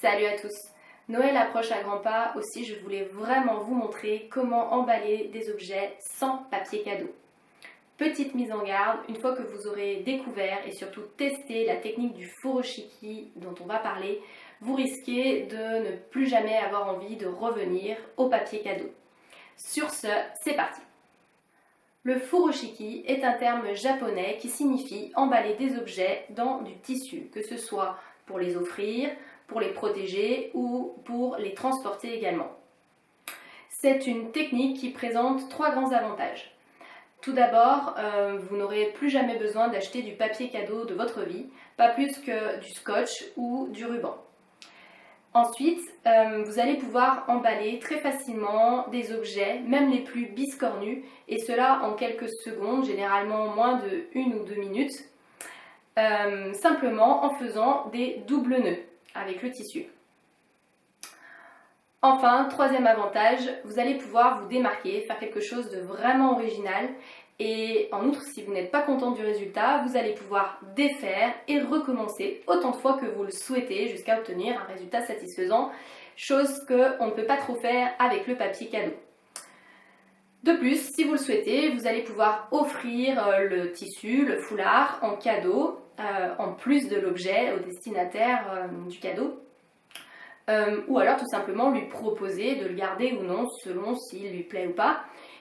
Salut à tous! Noël approche à grands pas, aussi je voulais vraiment vous montrer comment emballer des objets sans papier cadeau. Petite mise en garde, une fois que vous aurez découvert et surtout testé la technique du furoshiki dont on va parler, vous risquez de ne plus jamais avoir envie de revenir au papier cadeau. Sur ce, c'est parti! Le furoshiki est un terme japonais qui signifie emballer des objets dans du tissu, que ce soit pour les offrir, pour les protéger ou pour les transporter également. C'est une technique qui présente trois grands avantages. Tout d'abord, vous n'aurez plus jamais besoin d'acheter du papier cadeau de votre vie, pas plus que du scotch ou du ruban. Ensuite, vous allez pouvoir emballer très facilement des objets, même les plus biscornus, et cela en quelques secondes, généralement moins de 1 ou 2 minutes, simplement en faisant des doubles nœuds avec le tissu. Enfin, troisième avantage, vous allez pouvoir vous démarquer, faire quelque chose de vraiment original et en outre, si vous n'êtes pas content du résultat, vous allez pouvoir défaire et recommencer autant de fois que vous le souhaitez jusqu'à obtenir un résultat satisfaisant, chose qu'on ne peut pas trop faire avec le papier cadeau. De plus, si vous le souhaitez, vous allez pouvoir offrir le tissu, le foulard en cadeau, en plus de l'objet au destinataire du cadeau. Ou alors tout simplement lui proposer de le garder ou non selon s'il lui plaît ou pas.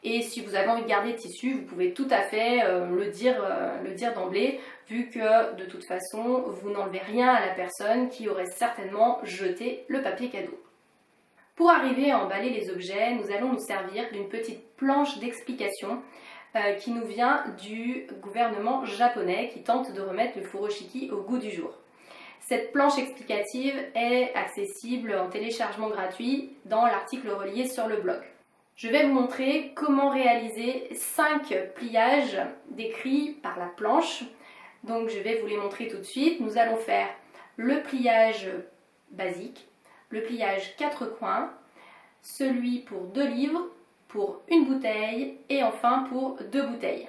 Et si vous avez envie de garder le tissu, vous pouvez tout à fait le dire d'emblée, vu que de toute façon vous n'enlevez rien à la personne qui aurait certainement jeté le papier cadeau. Pour arriver à emballer les objets, nous allons nous servir d'une petite planche d'explication qui nous vient du gouvernement japonais qui tente de remettre le furoshiki au goût du jour. Cette planche explicative est accessible en téléchargement gratuit dans l'article relié sur le blog. Je vais vous montrer comment réaliser 5 pliages décrits par la planche. Donc je vais vous les montrer tout de suite. Nous allons faire le pliage basique, le pliage 4 coins, celui pour 2 livres, pour une bouteille et enfin pour 2 bouteilles.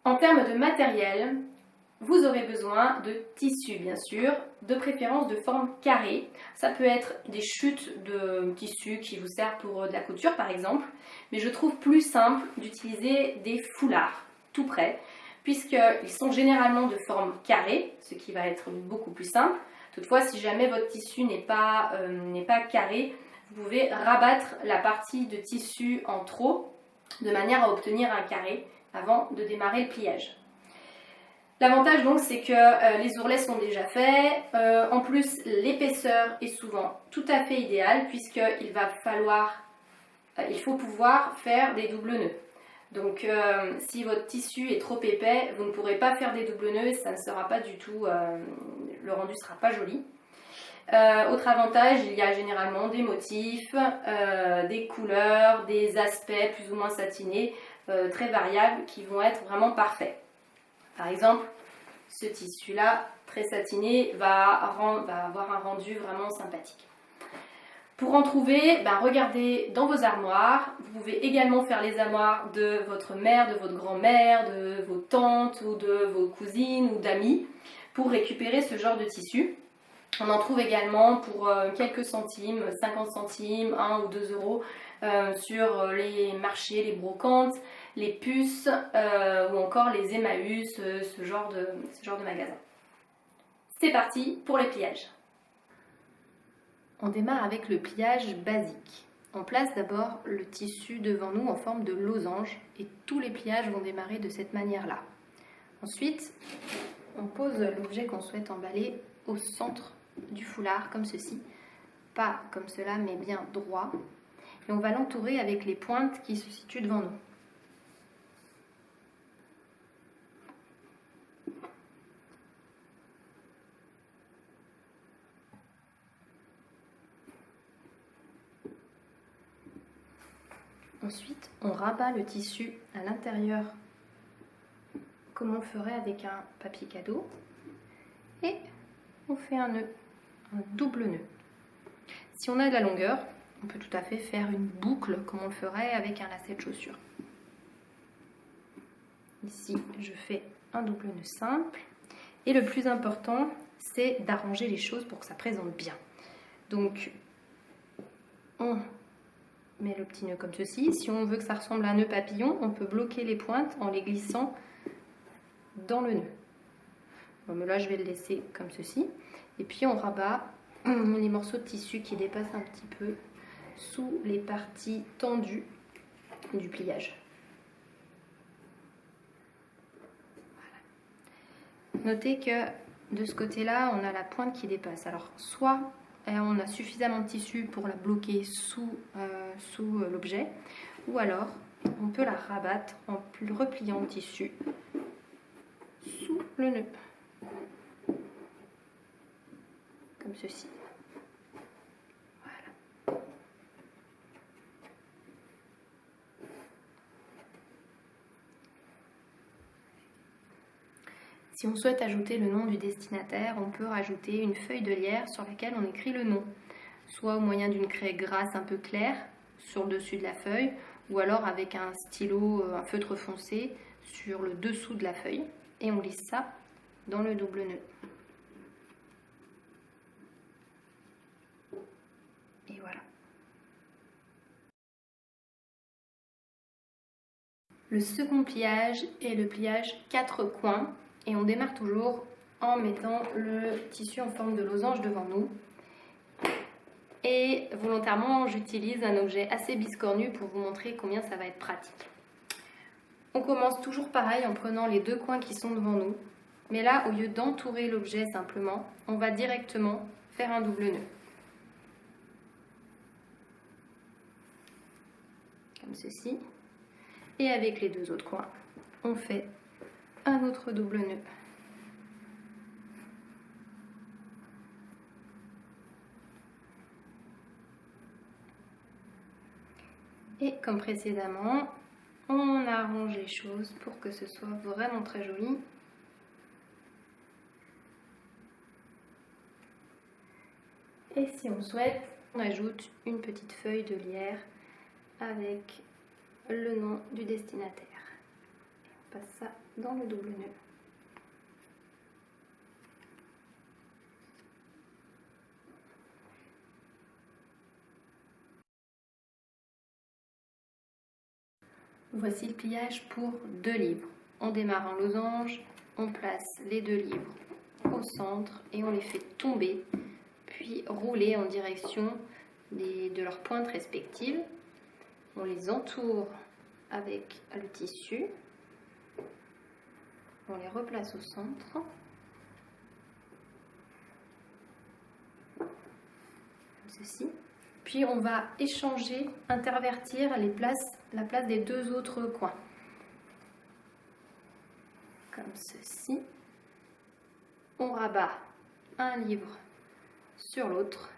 En termes de matériel, vous aurez besoin de tissu bien sûr, de préférence de forme carrée. Ça peut être des chutes de tissu qui vous servent pour de la couture par exemple, mais je trouve plus simple d'utiliser des foulards tout prêts, puisqu'ils sont généralement de forme carrée, ce qui va être beaucoup plus simple. Toutefois, si jamais votre tissu n'est pas carré, vous pouvez rabattre la partie de tissu en trop, de manière à obtenir un carré avant de démarrer le pliage. L'avantage donc c'est que les ourlets sont déjà faits, en plus l'épaisseur est souvent tout à fait idéale puisqu'il faut pouvoir faire des doubles nœuds. Donc si votre tissu est trop épais, vous ne pourrez pas faire des doubles nœuds et ça ne sera pas du tout, le rendu ne sera pas joli. Autre avantage, il y a généralement des motifs, des couleurs, des aspects plus ou moins satinés, très variables qui vont être vraiment parfaits. Par exemple, ce tissu-là, très satiné, va avoir un rendu vraiment sympathique. Pour en trouver, regardez dans vos armoires. Vous pouvez également faire les armoires de votre mère, de votre grand-mère, de vos tantes ou de vos cousines ou d'amis pour récupérer ce genre de tissu. On en trouve également pour quelques centimes, 50 centimes, 1 ou 2 euros sur les marchés, les brocantes, les puces ou encore les Emmaüs, ce genre de magasin. C'est parti pour les pliages. On démarre avec le pliage basique. On place d'abord le tissu devant nous en forme de losange et tous les pliages vont démarrer de cette manière-là. Ensuite, on pose l'objet qu'on souhaite emballer au centre du foulard comme ceci, pas comme cela mais bien droit, et on va l'entourer avec les pointes qui se situent devant nous. Ensuite, on rabat le tissu à l'intérieur comme on ferait avec un papier cadeau et on fait un nœud, un double nœud. Si on a de la longueur, on peut tout à fait faire une boucle comme on le ferait avec un lacet de chaussure. Ici, je fais un double nœud simple et le plus important, c'est d'arranger les choses pour que ça présente bien. Donc, on met le petit nœud comme ceci. Si on veut que ça ressemble à un nœud papillon, on peut bloquer les pointes en les glissant dans le nœud. Bon, mais là, je vais le laisser comme ceci. Et puis, on rabat les morceaux de tissu qui dépassent un petit peu sous les parties tendues du pliage. Voilà. Notez que de ce côté-là, on a la pointe qui dépasse. Alors, soit on a suffisamment de tissu pour la bloquer sous l'objet, ou alors on peut la rabattre en repliant le tissu sous le nœud. Comme ceci. Voilà. Si on souhaite ajouter le nom du destinataire, on peut rajouter une feuille de lierre sur laquelle on écrit le nom, soit au moyen d'une craie grasse un peu claire sur le dessus de la feuille, ou alors avec un stylo, un feutre foncé sur le dessous de la feuille, et on glisse ça dans le double nœud. Et voilà. Le second pliage est le pliage 4 coins. Et on démarre toujours en mettant le tissu en forme de losange devant nous. Et volontairement, j'utilise un objet assez biscornu pour vous montrer combien ça va être pratique. On commence toujours pareil en prenant les 2 coins qui sont devant nous. Mais là, au lieu d'entourer l'objet simplement, on va directement faire un double nœud. Comme ceci. Et avec les 2 autres coins, on fait un autre double nœud. Et comme précédemment, on arrange les choses pour que ce soit vraiment très joli. Et si on souhaite, on ajoute une petite feuille de lierre avec le nom du destinataire. On passe ça dans le double nœud. Voici le pliage pour 2 livres. On démarre en losange, on place les 2 livres au centre et on les fait tomber, puis rouler en direction de leurs pointes respectives. On les entoure avec le tissu. On les replace au centre. Comme ceci. Puis on va échanger, intervertir la place des 2 autres coins. Comme ceci. On rabat un livre sur l'autre.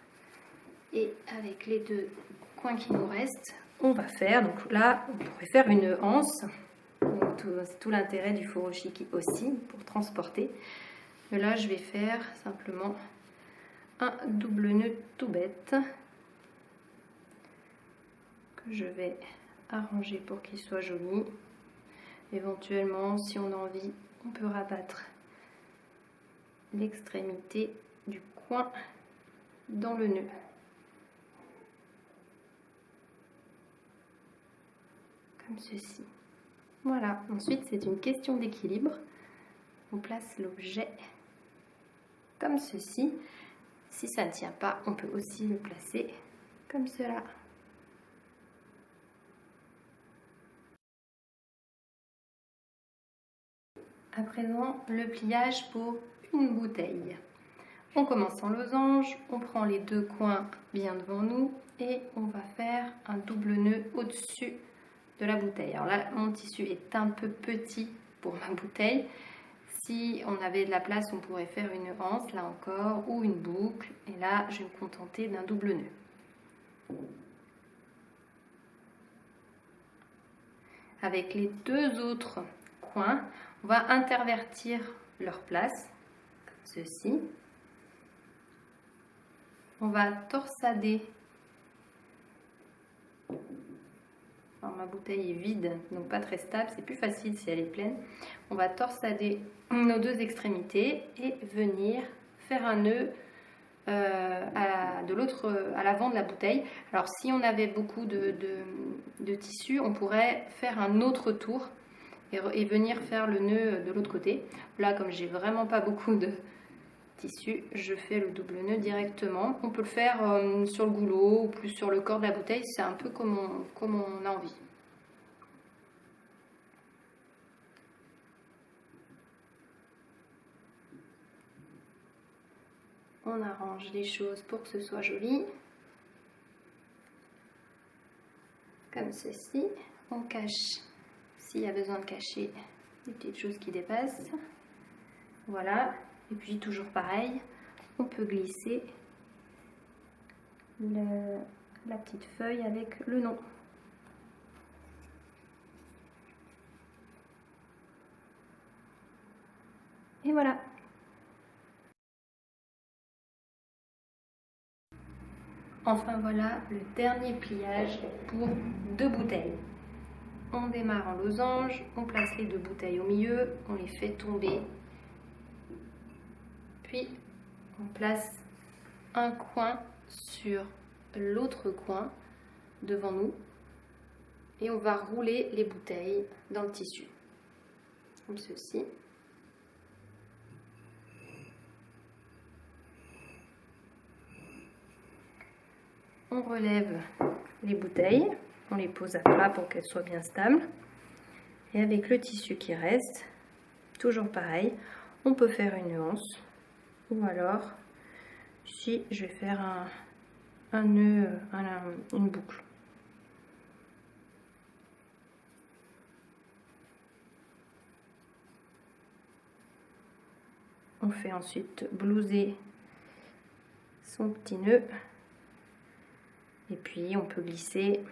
Et avec les 2 coins qui nous restent, on va faire, donc là, on pourrait faire une anse. C'est tout l'intérêt du furoshiki aussi, pour transporter. Mais là, je vais faire simplement un double nœud tout bête que je vais arranger pour qu'il soit joli. Éventuellement, si on a envie, on peut rabattre l'extrémité du coin dans le nœud. Comme ceci. Voilà, ensuite c'est une question d'équilibre. On place l'objet comme ceci. Si ça ne tient pas, on peut aussi le placer comme cela. À présent, le pliage pour une bouteille. On commence en losange, on prend les 2 coins bien devant nous et on va faire un double nœud au-dessus de la bouteille. Alors là, mon tissu est un peu petit pour ma bouteille. Si on avait de la place, on pourrait faire une anse, là encore, ou une boucle. Et là, je vais me contenter d'un double nœud. Avec les 2 autres coins, on va intervertir leur place, comme ceci. On va torsader. Alors, ma bouteille est vide, donc pas très stable, c'est plus facile si elle est pleine. On va torsader nos 2 extrémités et venir faire un nœud à l'avant de la bouteille. Alors si on avait beaucoup de tissu, on pourrait faire un autre tour et venir faire le nœud de l'autre côté. Là, comme j'ai vraiment pas beaucoup de tissu, je fais le double nœud directement. On peut le faire sur le goulot ou plus sur le corps de la bouteille, c'est un peu comme on a envie. On arrange les choses pour que ce soit joli. Comme ceci. On cache, s'il y a besoin de cacher, les petites choses qui dépassent. Voilà. Et puis toujours pareil, on peut glisser la petite feuille avec le nom. Et voilà. Enfin voilà le dernier pliage pour 2 bouteilles. On démarre en losange, on place les 2 bouteilles au milieu, on les fait tomber. Puis on place un coin sur l'autre coin devant nous et on va rouler les bouteilles dans le tissu, comme ceci. On relève les bouteilles, on les pose à plat pour qu'elles soient bien stables. Et avec le tissu qui reste, toujours pareil, on peut faire une nuance. Ou alors, ici, je vais faire un nœud, une boucle. On fait ensuite blouser son petit nœud. Et puis, on peut glisser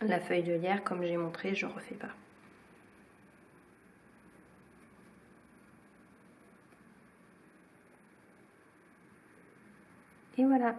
la feuille de lierre comme j'ai montré, je ne refais pas. Et voilà.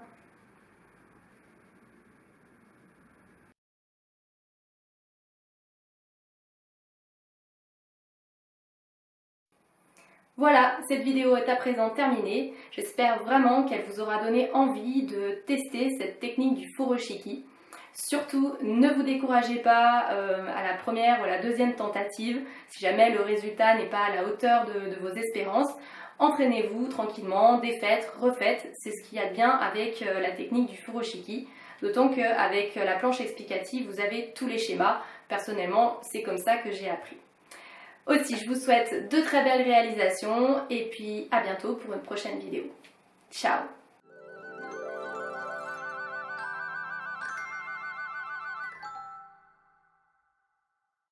Voilà, cette vidéo est à présent terminée. J'espère vraiment qu'elle vous aura donné envie de tester cette technique du furoshiki. Surtout, ne vous découragez pas à la première ou à la deuxième tentative, si jamais le résultat n'est pas à la hauteur de vos espérances. Entraînez-vous tranquillement, défaites, refaites, c'est ce qu'il y a de bien avec la technique du furoshiki. D'autant qu'avec la planche explicative, vous avez tous les schémas. Personnellement, c'est comme ça que j'ai appris. Aussi, je vous souhaite de très belles réalisations et puis à bientôt pour une prochaine vidéo. Ciao!